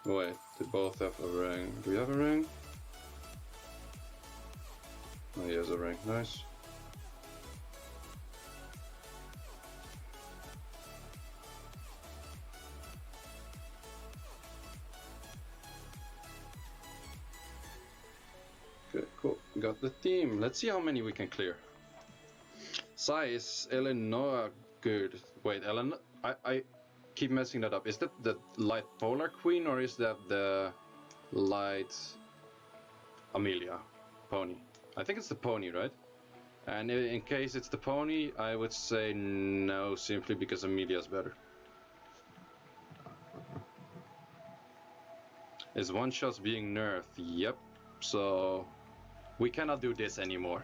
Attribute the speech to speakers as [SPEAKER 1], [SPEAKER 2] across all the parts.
[SPEAKER 1] Wait, they both have a ring. Do we have a ring? Oh, he has a ring. Nice. Okay, cool. Got the team. Let's see how many we can clear. Sai, is Eleanor good? Wait, Eleanor? I keep messing that up. Is that the light polar queen or is that the light Amelia pony? I think it's the pony, right? And in case it's the pony, I would say no, simply because Amelia's better. Is one shot being nerfed? Yep. So we cannot do this anymore.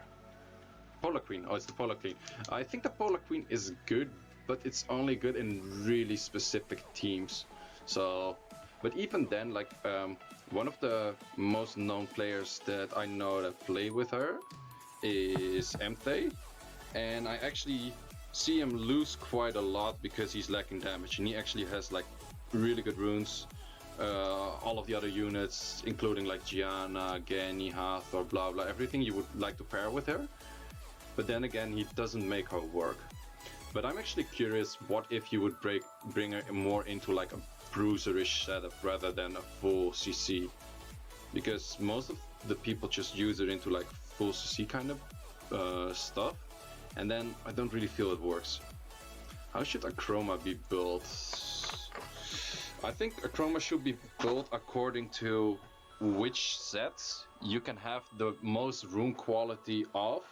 [SPEAKER 1] Polar Queen. Oh, it's the Polar Queen. I think the Polar Queen is good, but it's only good in really specific teams. So, but even then, like one of the most known players that I know that play with her is Mthay, and I actually see him lose quite a lot because he's lacking damage, and he actually has like really good runes. All of the other units, including like Gianna, Genny, Hathor, blah blah, everything you would like to pair with her. But then again, he doesn't make her work. But I'm actually curious, what if you would bring her more into like a bruiserish setup rather than a full CC? Because most of the people just use it into like full CC kind of stuff, and then I don't really feel it works. How should Akroma be built? I think Akroma should be built according to which sets you can have the most rune quality of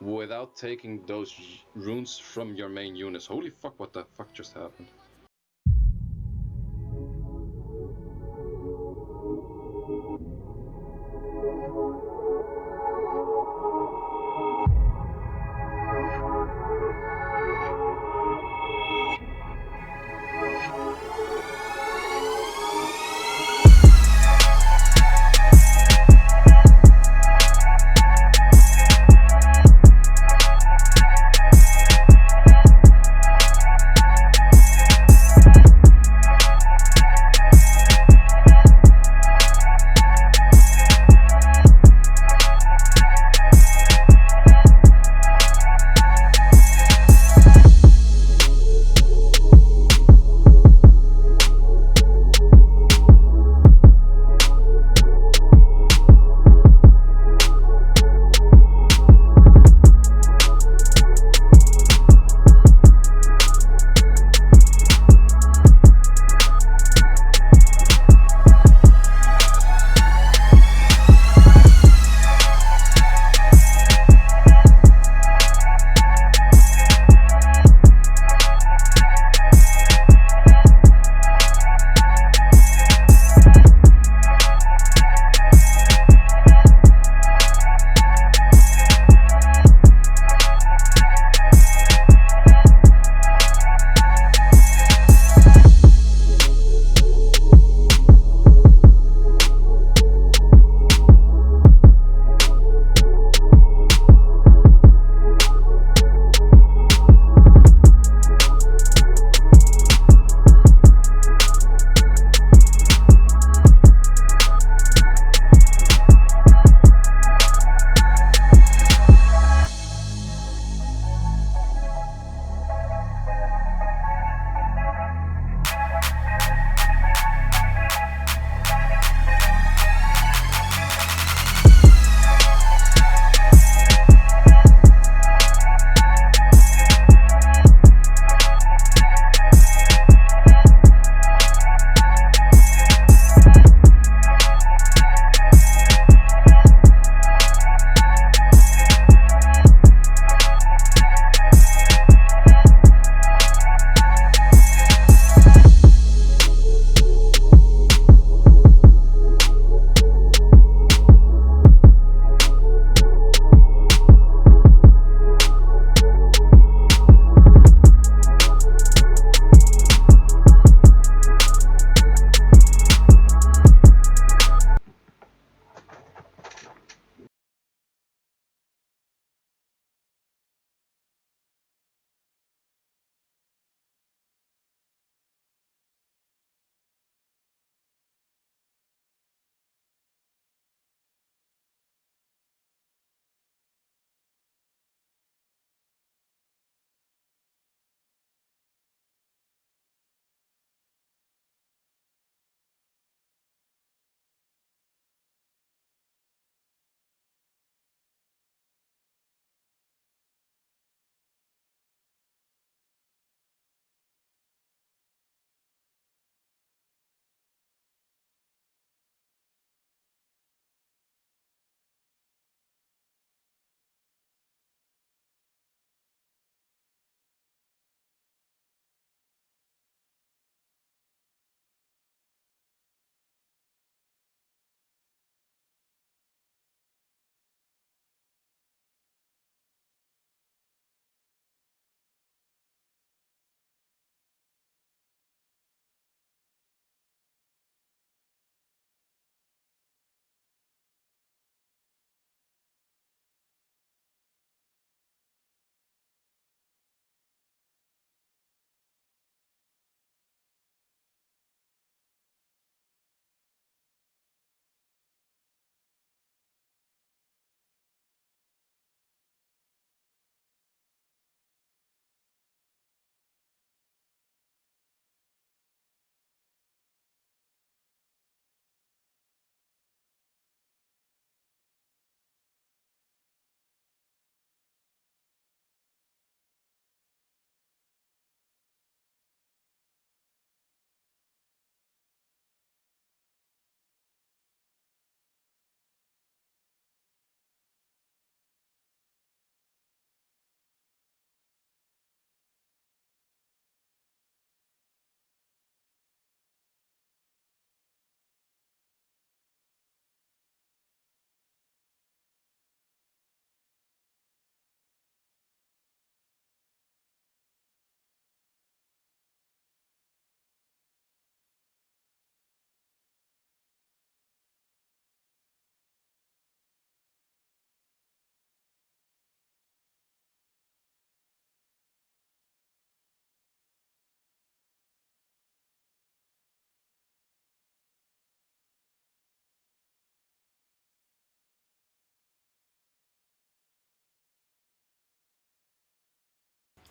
[SPEAKER 1] without taking those runes from your main units. Holy fuck, what the fuck just happened?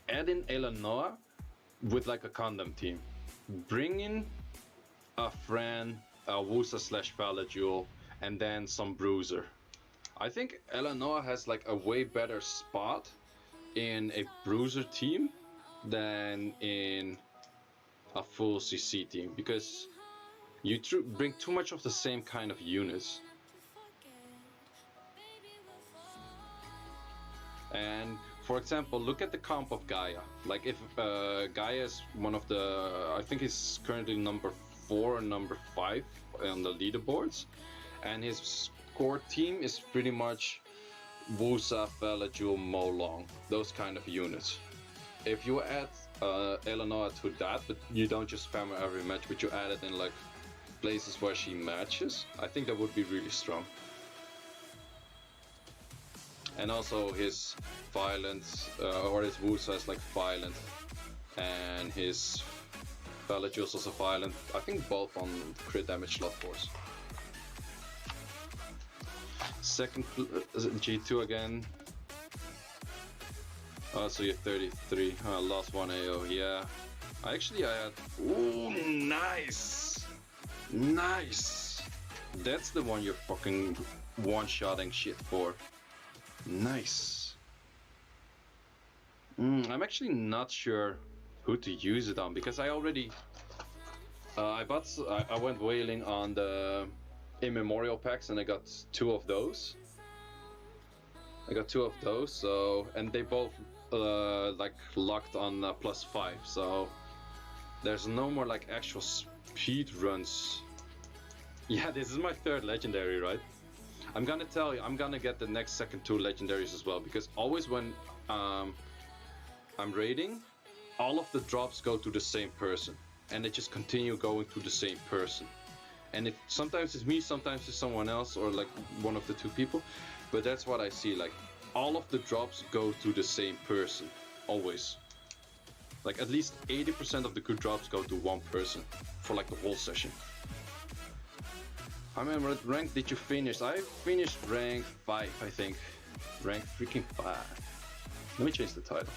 [SPEAKER 1] add in Eleanor with like a condom team. Bring in a friend, a Wusa slash Falajul, and then some Bruiser. I think Eleanor has like a way better spot in a Bruiser team than in a full CC team, because you bring too much of the same kind of units. And for example, look at the comp of Gaia. Like if Gaia is one of the, I think he's currently number 4 and number 5 on the leaderboards, and his core team is pretty much Wusa, Falajul, Molong, those kind of units. If you add Eleanor to that, but you don't just spam her every match, but you add it in like places where she matches, I think that would be really strong. And also his violence, or his Wusa is like violent, and his Falajul is also violent. I think both on crit damage slot force. Second G2 again. Oh, so you're 33. Lost 1 AO, yeah. I had... Ooh, nice! Nice! That's the one you're fucking one-shotting shit for. Nice. I'm actually not sure who to use it on, because I already... I went whaling on the immemorial packs, and I got 2 of those. So... And they both like locked on +5, so... There's no more like actual speed runs. Yeah, this is my 3rd legendary, right? I'm gonna tell you, I'm gonna get the next second 2 legendaries as well, because always when I'm raiding, all of the drops go to the same person, and they just continue going to the same person. And sometimes it's me, sometimes it's someone else, or like one of the 2 people, but that's what I see, like all of the drops go to the same person, always. Like at least 80% of the good drops go to one person for like the whole session. I mean, what rank did you finish? I finished rank 5, I think. Rank freaking 5. Let me change the title.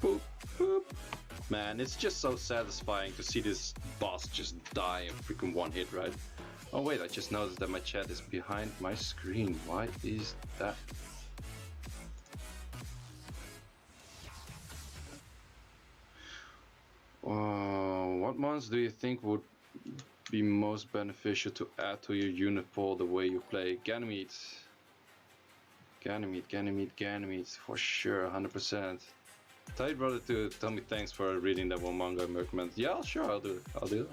[SPEAKER 1] Boop, boop. Man, it's just so satisfying to see this boss just die in freaking one hit, right? Oh wait, I just noticed that my chat is behind my screen. Why is that? What mons do you think would be most beneficial to add to your unit pool the way you play? Ganymede, for sure, 100%. Tell your brother to tell me thanks for reading that one manga I recommend. Yeah, sure, I'll do it.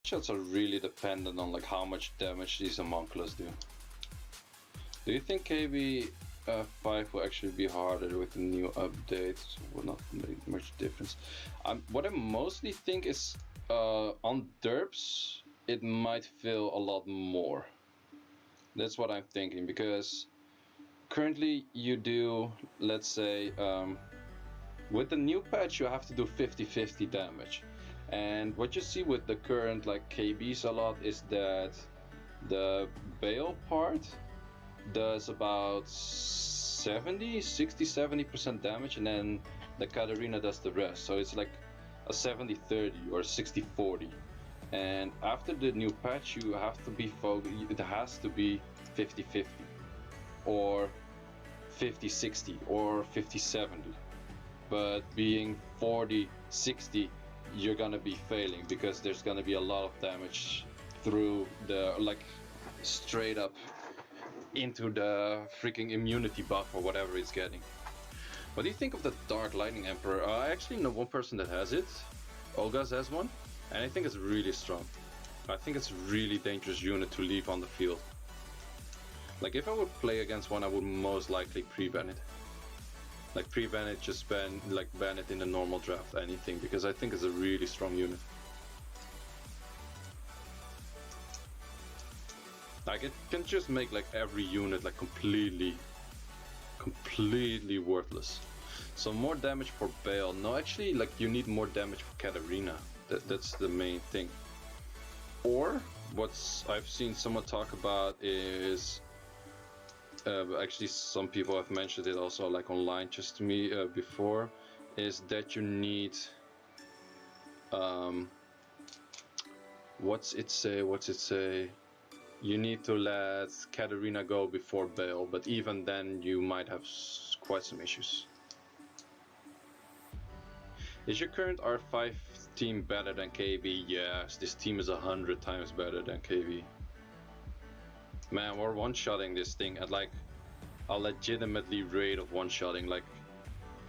[SPEAKER 1] shots are really dependent on like how much damage these homunculus do. Do you think KB 5 will actually be harder with the new updates? Will not make much difference. What I mostly think is on derps it might feel a lot more. That's what I'm thinking, because currently you do, let's say, with the new patch you have to do 50-50 damage. And what you see with the current like KBs a lot is that the Bale part does about 60-70% damage, and then the Katarina does the rest. So it's like a 70-30 or 60-40. And after the new patch you have to be it has to be 50-50 or 50-60 or 50-70. But being 40-60, you're gonna be failing, because there's gonna be a lot of damage through the, like, straight up into the freaking immunity buff or whatever it's getting. What do you think of the Dark Lightning Emperor? I actually know one person that has it. Olga's has one, and I think it's really strong. I think it's a really dangerous unit to leave on the field. Like, if I would play against one, I would most likely pre-ban it. Like, pre-ban it, just ban it in the normal draft, anything, because I think it's a really strong unit. Like, it can just make like every unit like completely worthless. So more damage for Bale. No, actually, like, you need more damage for Katarina. That's the main thing. Or what's I've seen someone talk about is actually some people have mentioned it also, like online just to me before, is that you need what's it say, you need to let Katarina go before Bale, but even then you might have quite some issues. Is your current R5 team better than KB? Yes, this team is 100 times better than KB. Man, we're one-shotting this thing at like a legitimately rate of one-shotting. Like,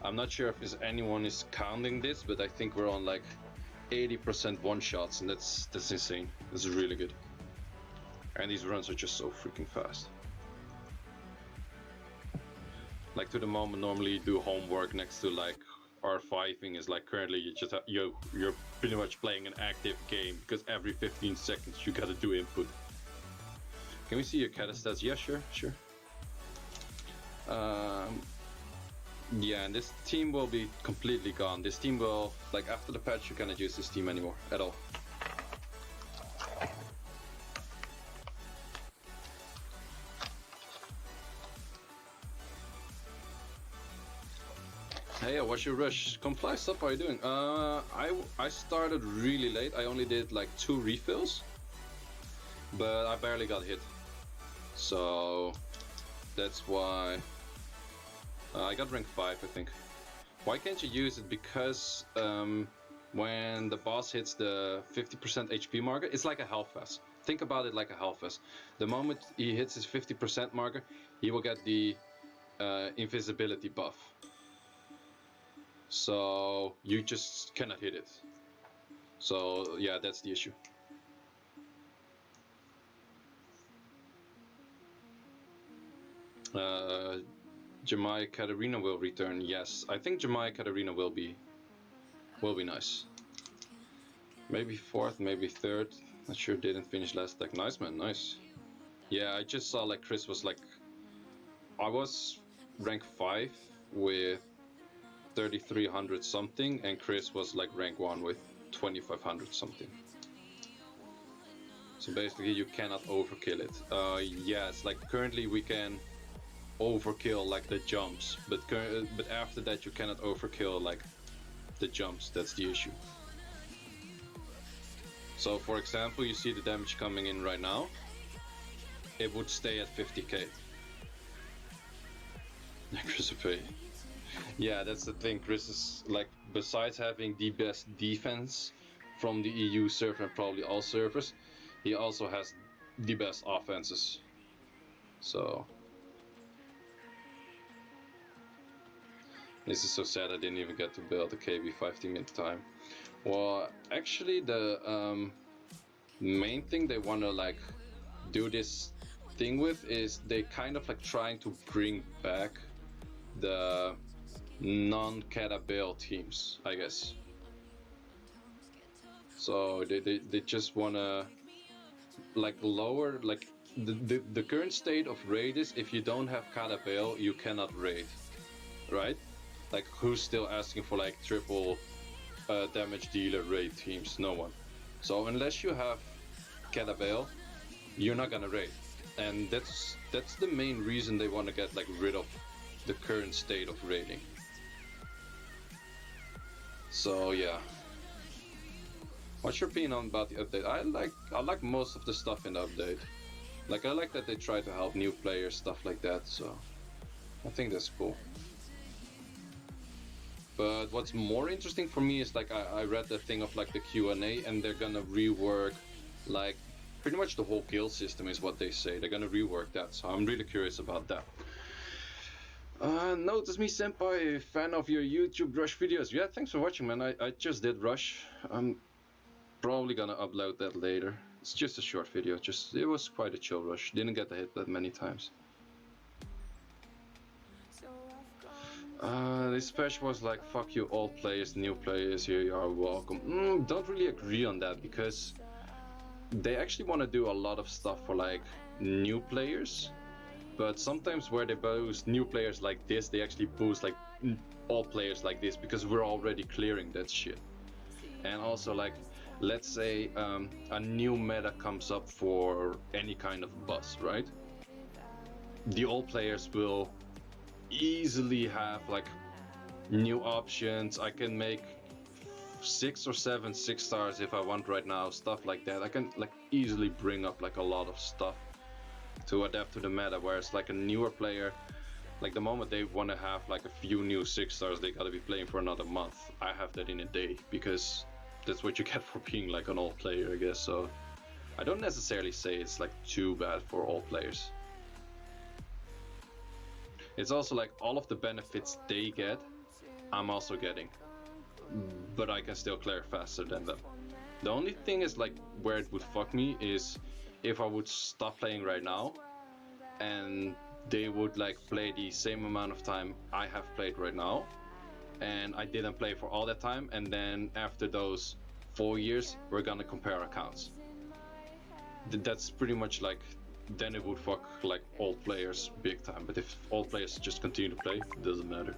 [SPEAKER 1] I'm not sure if anyone is counting this, but I think we're on like 80% one-shots, and that's insane. It's really good. And these runs are just so freaking fast. Like, to the moment normally you do homework next to like R5ing is like currently you're pretty much playing an active game, because every 15 seconds you gotta do input. Can we see your cat stats? Yeah, sure. Yeah, and this team will be completely gone. This team will, like, after the patch you cannot use this team anymore at all. Hey, what's your rush? Comply, stop, how are you doing? I started really late. I only did like 2 refills, but I barely got hit. So that's why I got rank 5, I think. Why can't you use it? Because when the boss hits the 50% HP marker, it's like a Hellfest. Think about it like a Hellfest. The moment he hits his 50% marker, he will get the invisibility buff. So you just cannot hit it. So yeah, that's the issue. Jemai Katarina will return. Yes, I think Jemai Katarina will be nice. Maybe 4th, maybe 3rd. Not sure. Didn't finish last deck. Nice, man. Nice. Yeah, I just saw like Chris was like, I was rank 5 with 3,300 something, and Chris was like rank 1 with 2,500 something. So basically you cannot overkill it. Yes, like currently we can overkill like the jumps, but after that you cannot overkill like the jumps. That's the issue. So for example, you see the damage coming in right now, it would stay at 50k. Chris Pay. Yeah, that's the thing. Chris is like, besides having the best defense from the EU server and probably all servers, he also has the best offenses. So this is so sad I didn't even get to build the KB5 team in time. Well, actually the main thing they want to like do this thing with is they kind of like trying to bring back the non-Catabale teams, I guess. So they just wanna like lower like the current state of raid is if you don't have Catabale you cannot raid, right? Like who's still asking for like triple damage dealer raid teams? No one. So unless you have Catabale, you're not gonna raid, and that's the main reason they want to get like rid of the current state of raiding. So yeah, what's your opinion about the update? I like most of the stuff in the update. Like I like that they try to help new players, stuff like that. So I think that's cool. But what's more interesting for me is like I read the thing of like the Q&A, and they're gonna rework like pretty much the whole guild system is what they say. They're gonna rework that, so I'm really curious about that. Notice me senpai, fan of your YouTube Rush videos. Yeah, thanks for watching, man. I just did Rush. I'm probably gonna upload that later. It's just a short video, it was quite a chill Rush. Didn't get to hit that many times. This patch was like, fuck you old players, new players, here you are, welcome. Don't really agree on that, because they actually want to do a lot of stuff for like new players, but sometimes where they boost new players like this, they actually boost like old players like this, because we're already clearing that shit. And also like, let's say a new meta comes up for any kind of boss, right? The old players will easily have like new options. I can make 6 or 7 6-stars if I want right now, stuff like that. I can like easily bring up like a lot of stuff to adapt to the meta, whereas like a newer player, like the moment they want to have like a few new 6-stars, they gotta be playing for another month. I have that in a day, because that's what you get for being like an old player, I guess. So I don't necessarily say it's like too bad for all players. It's also like all of the benefits they get, I'm also getting, but I can still clear faster than them. The only thing is like where it would fuck me is if I would stop playing right now and they would like play the same amount of time I have played right now, and I didn't play for all that time, and then after those 4 years we're gonna compare accounts. That's pretty much like, then it would fuck like old players big time. But if old players just continue to play, it doesn't matter.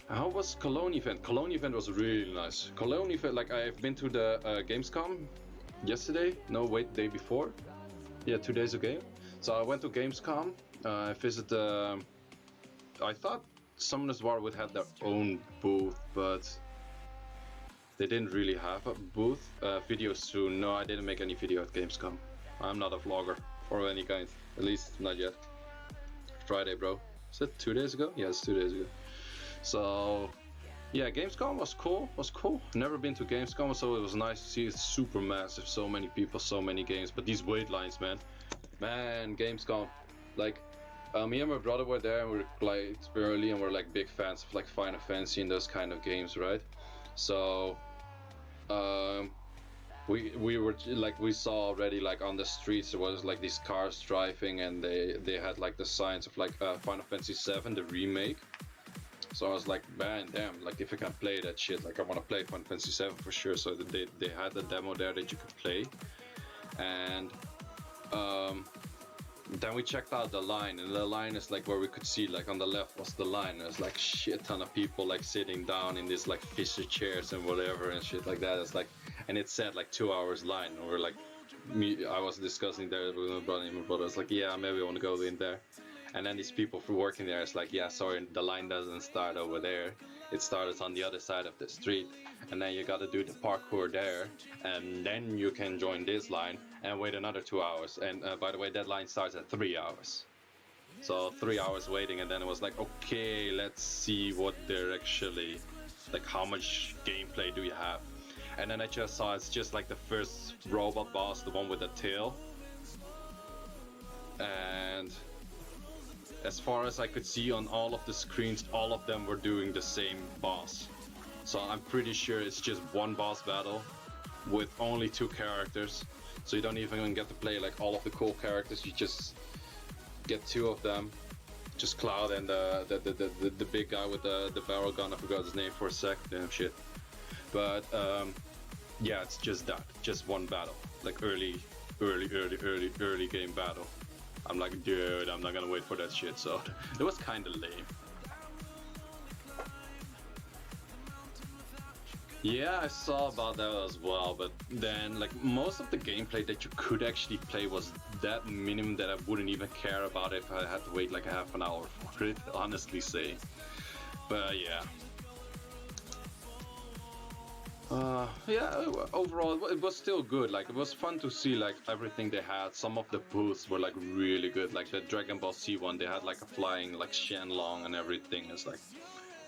[SPEAKER 1] How was Cologne event? Cologne event was really nice. Cologne event, like I've been to the Gamescom yesterday. No, wait, day before. Yeah, 2 days ago. So I went to Gamescom. I visited. I thought Summoners War would have their own booth, but they didn't really have a booth. Video soon. No, I didn't make any video at Gamescom. I'm not a vlogger or any kind. At least not yet. Friday, bro. Is it 2 days ago? Yeah, it's 2 days ago. So yeah, Gamescom was cool. Never been to Gamescom, so it was nice to see. It's super massive, so many people, so many games. But these wait lines, man, Gamescom, like me and my brother were there, and we were like early, and we're like big fans of like Final Fantasy and those kind of games, right? So we were like, we saw already like on the streets there was like these cars driving, and they had like the signs of like Final Fantasy 7, the remake. So I was like, man, damn, like if I can play that shit, like I want to play Final Fantasy 7 for sure. So they had a demo there that you could play, and then we checked out the line, and the line is like where we could see like on the left was the line. There's like shit ton of people like sitting down in these like fisher chairs and whatever and shit like that. It's like, and it said like 2 hours line, and we're like, I was discussing there with my brother, and my brother was like, yeah, maybe I want to go in there. And then these people for working there, it's like, yeah, sorry, the line doesn't start over there. It starts on the other side of the street, and then you gotta do the parkour there, and then you can join this line and wait another 2 hours. And by the way, that line starts at 3 hours. So 3 hours waiting, and then it was like, okay, let's see what they're actually, like how much gameplay do you have? And then I just saw it's just like the first robot boss, the one with the tail. And as far as I could see on all of the screens, all of them were doing the same boss. So I'm pretty sure it's just one boss battle, with only 2 characters, so you don't even get to play like all of the cool characters. You just get 2 of them, just Cloud and the big guy with the barrel gun. I forgot his name for a sec. Damn shit. But yeah, it's just that, just one battle, like early game battle. I'm like, dude, I'm not gonna wait for that shit. So it was kind of lame. Yeah, I saw about that as well, but then like most of the gameplay that you could actually play was that minimum that I wouldn't even care about if I had to wait like a half an hour for it, honestly say. But yeah. Yeah, overall it was still good. Like it was fun to see like everything they had. Some of the booths were like really good. Like the Dragon Ball Z one, they had like a flying like Shenlong and everything. It's like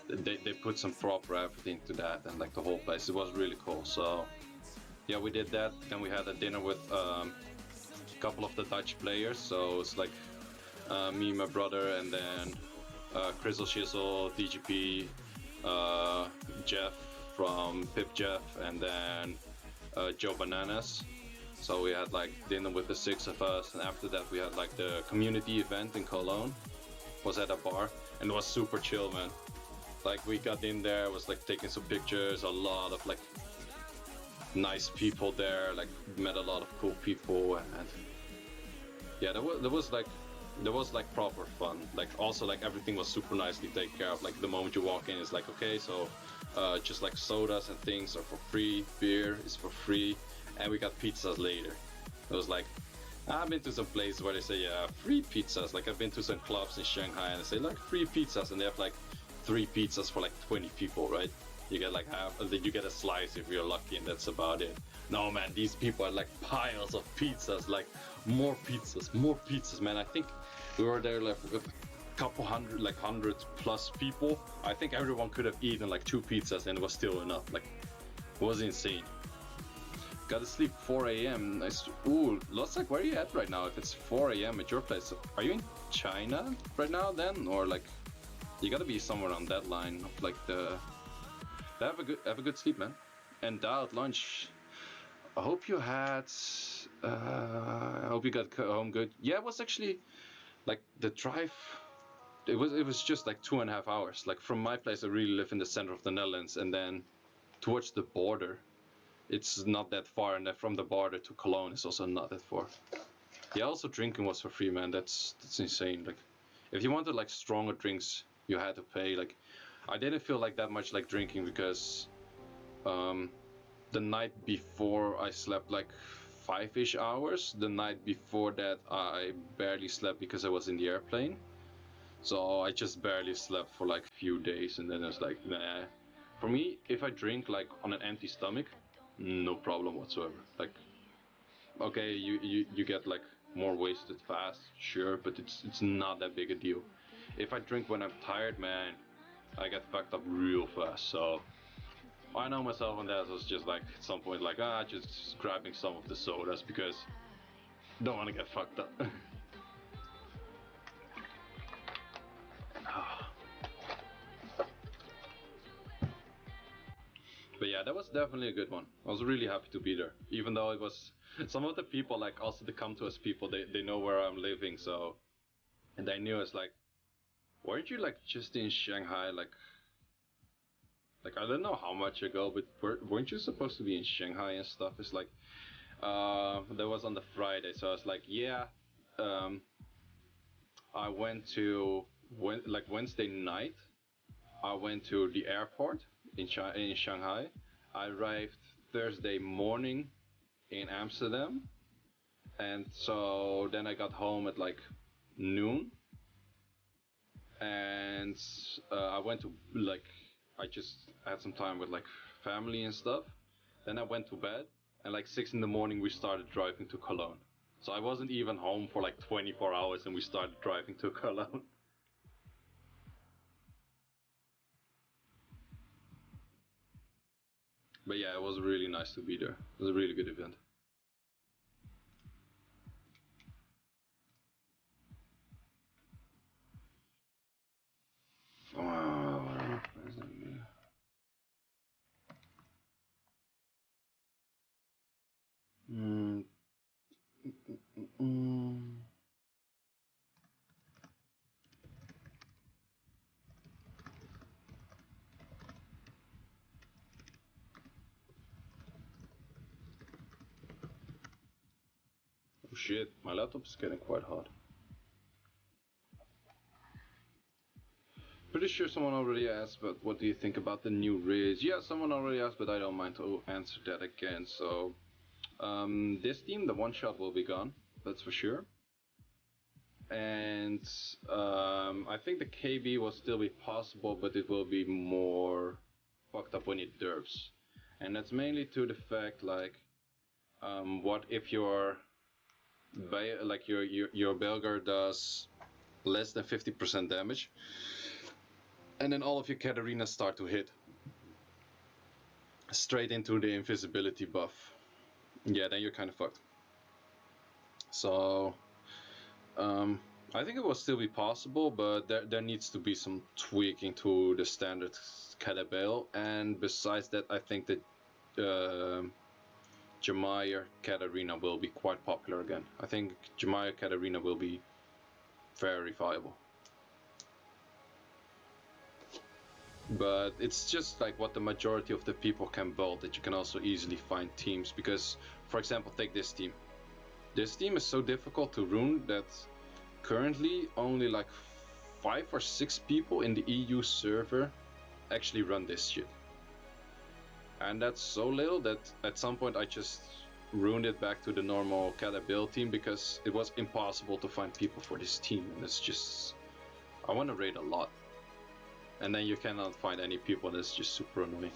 [SPEAKER 1] they put some proper effort into that, and like the whole place, it was really cool. So yeah, we did that. Then we had a dinner with a couple of the Dutch players. So it's like me, my brother, and then Seiishizo, DGP, Jeff from Pip Jeff, and then Joe Bananas. So we had like dinner with the 6 of us, and after that we had like the community event in Cologne. Was at a bar, and it was super chill, man. Like we got in there, was like taking some pictures, a lot of like nice people there, like met a lot of cool people, and yeah, there was like proper fun. Like also like everything was super nicely taken care of. Like the moment you walk in, it's like, okay, so just like sodas and things are for free, beer is for free, and we got pizzas later. It was like, I've been to some places where they say, yeah, free pizzas. Like I've been to some clubs in Shanghai and they say like free pizzas, and they have like 3 pizzas for like 20 people, right? You get like half, and then you get a slice if you're lucky, and that's about it. No, man, these people are like piles of pizzas, like more pizzas, man. I think we were there like with a couple hundred, like 100 plus people. I think everyone could have eaten like 2 pizzas and it was still enough. Like, it was insane. Gotta sleep 4 a.m. Nice. Ooh, looks like, where are you at right now? If it's 4 a.m. at your place, are you in China right now then, or like? You gotta be somewhere on that line of like the. Have a good sleep, man. And dialed lunch. I hope you had. I hope you got home good. Yeah, it was actually like the drive. It was just like 2.5 hours. Like from my place, I really live in the center of the Netherlands, and then towards the border, it's not that far, and then from the border to Cologne is also not that far. Yeah, also drinking was for free, man. That's insane. Like, if you wanted like stronger drinks, you had to pay. Like, I didn't feel like that much like drinking because the night before I slept like 5-ish hours. The night before that I barely slept because I was in the airplane. So I just barely slept for like a few days, and then I was like, nah. For me, if I drink like on an empty stomach, no problem whatsoever. Like, okay, you get like more wasted fast, sure, but it's not that big a deal. If I drink when I'm tired, man, I get fucked up real fast. So I know myself on that. So it's just like at some point, like just grabbing some of the sodas because don't want to get fucked up. But yeah, that was definitely a good one. I was really happy to be there, even though it was some of the people, like also the come to us people, they know where I'm living, so, and they knew it's like, weren't you like just in Shanghai, like I don't know how much ago, but weren't you supposed to be in Shanghai and stuff? It's like, that was on the Friday, so I was like, yeah, um, I went to like Wednesday night. I went to the airport in Shanghai. I arrived Thursday morning in Amsterdam, and so then I got home at like noon, and I went to like I just had some time with like family and stuff. Then I went to bed, and like 6 in the morning we started driving to Cologne. So I wasn't even home for like 24 hours, and we started driving to Cologne. But yeah, it was really nice to be there. It was a really good event. shit, my laptop is getting quite hot. Pretty sure someone already asked, but what do you think about the new ridge? Yeah, someone already asked, but I don't mind to answer that again. So, this team, the one shot will be gone, that's for sure. And I think the KB will still be possible, but it will be more fucked up when it derps. And that's mainly to the fact, like, what if your Belgar does less than 50% damage, and then all of your Katarinas start to hit straight into the invisibility buff. Yeah, then you're kind of fucked. So, I think it will still be possible, but there needs to be some tweaking to the standard Catabale. And besides that, I think that Jemaya Katarina will be quite popular again. I think Jemaya Katarina will be very viable. But it's just like what the majority of the people can build, that you can also easily find teams. Because, for example, take this team. This team is so difficult to rune that currently only like 5 or 6 people in the EU server actually run this shit. And that's so little that at some point I just ruined it back to the normal Catabale team because it was impossible to find people for this team. And it's just, I want to raid a lot. And then you cannot find any people, and it's just super annoying.